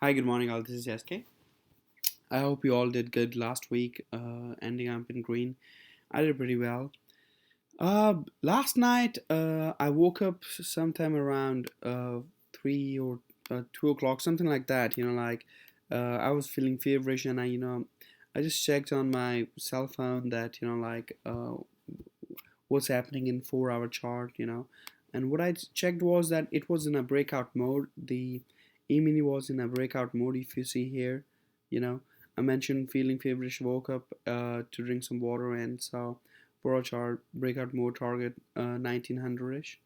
Hi, good morning, all. This is SK. I hope you all did good last week, ending up in green. I did pretty well. Last night, I woke up sometime around 3 or 2 o'clock, something like that. I was feeling feverish, and I just checked on my cell phone that what's happening in 4 hour chart. And what I checked was that it was in a breakout mode. The E-mini was in a breakout mode. If you see here, you know, I mentioned feeling feverish, woke up to drink some water and saw 4 hour chart breakout mode target 1900ish.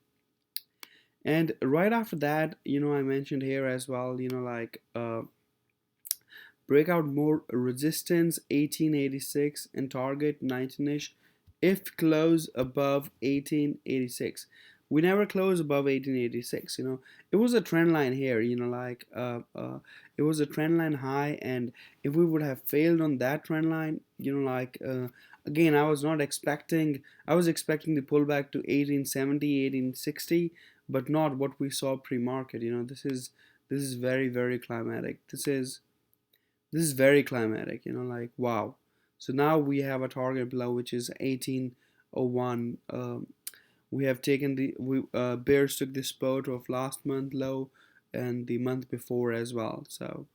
And right after that, I mentioned here as well, breakout mode resistance 1886 and target 19ish if close above 1886. We never close above 1886. It was a trend line here. It was a trend line high, and if we would have failed on that trend line, again, I was expecting the pullback to 1870, 1860, but not what we saw pre-market. This is very, very climatic. This is very climatic, wow. So now we have a target below, which is 1801. We have taken bears took the spot of last month low and the month before as well. So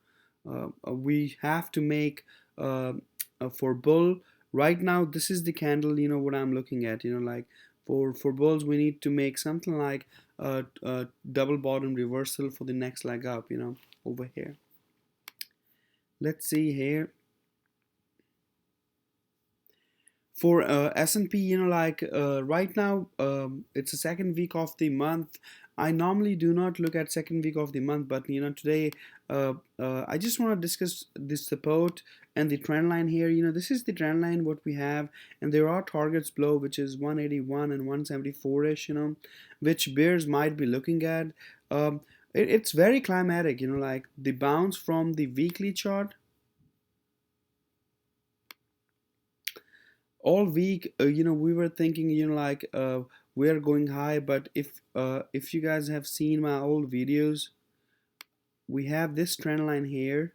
we have to make for bull right now. This is the candle. What I'm looking at. For bulls, we need to make something like a double bottom reversal for the next leg up. Over here. Let's see here for S&P. Right now, it's the second week of the month. I normally do not look at second week of the month, but today I just want to discuss this support and the trend line here. This is the trend line what we have, and there are targets below, which is 181 and 174 ish. Which bears might be looking at. It's very climatic. Like the bounce from the weekly chart all week. We were thinking, we're going high, but if you guys have seen my old videos, we have this trend line here.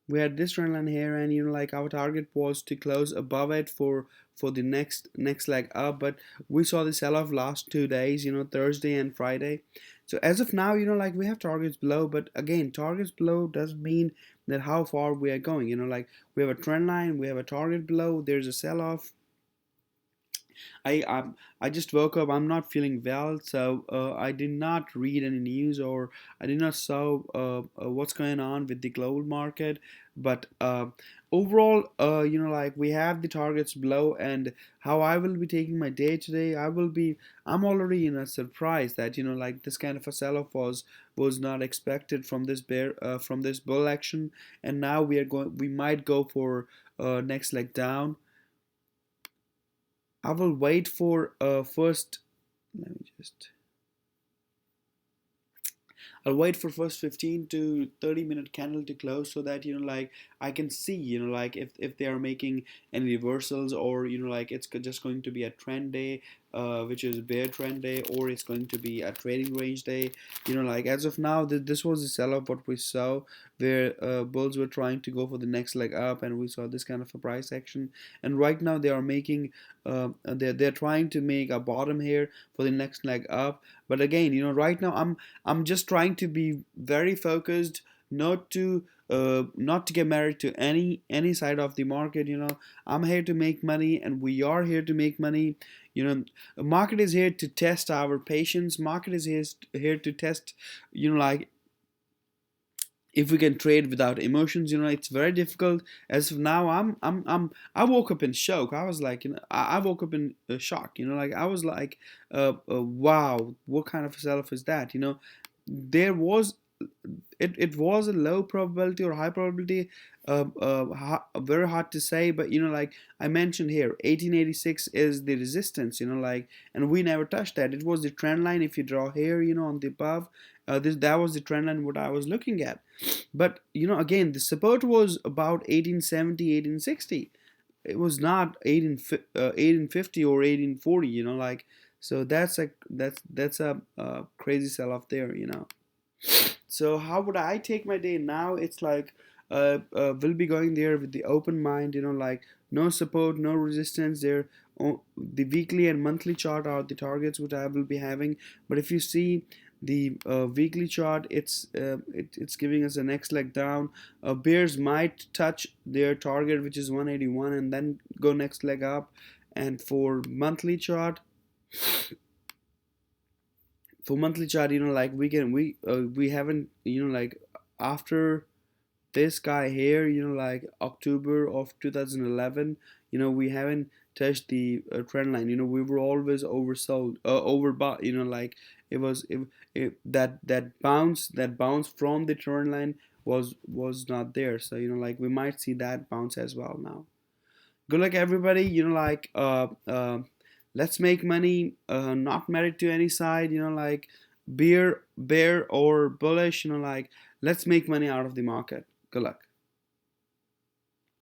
We had this trend line here, and our target was to close above it for the next leg up, but we saw the sell-off last 2 days, Thursday and Friday. So as of now, we have targets below, but again, targets below doesn't mean that how far we are going. We have a trend line, we have a target below, there's a sell-off. I just woke up. I'm not feeling well, so I did not read any news, or I did not saw what's going on with the global market. But overall, we have the targets below, and how I will be taking my day today. I'm already surprised that this kind of a sell-off was not expected from this from this bull action, and now we might go for next leg down. I will wait for first. Let me just. I'll wait for first 15 to 30 minute candle to close, so that I can see if they are making any reversals, or it's just going to be a trend day, which is bear trend day, or it's going to be a trading range day. As of now, this was the sell off what we saw, where bulls were trying to go for the next leg up, and we saw this kind of a price action. And right now they are making they're trying to make a bottom here for the next leg up. But again, right now I'm just trying to be very focused, not to get married to any side of the market. I'm here to make money, and we are here to make money. Market is here to test our patience. Market is here to test, if we can trade without emotions. It's very difficult. As of now, I woke up in shock. I was like, I woke up in shock. I was like, wow, what kind of a sell-off is that? There was it was a low probability or high probability, very hard to say. But I mentioned here, 1886 is the resistance. And we never touched that. It was the trend line. If you draw here, on the above, that was the trend line what I was looking at. But again, the support was about 1870, 1860. It was not 1850 or 1840. So that's a crazy sell off there, you know. So how would I take my day now? It's like we'll be going there with the open mind, you know, like no support, no resistance there. The weekly and monthly chart are the targets which I will be having. But if you see the weekly chart, it's giving us a next leg down. Bears might touch their target, which is 181, and then go next leg up. And for monthly chart, you know, like we haven't, you know, like after this guy here, you know, like October of 2011, you know, we haven't touched the trend line. You know, we were always oversold, overbought. You know, like that bounce from the trend line was not there. So you know, like we might see that bounce as well now. Good luck, everybody. You know, like let's make money. Not married to any side. You know, like bear or bullish. You know, like let's make money out of the market. Good luck.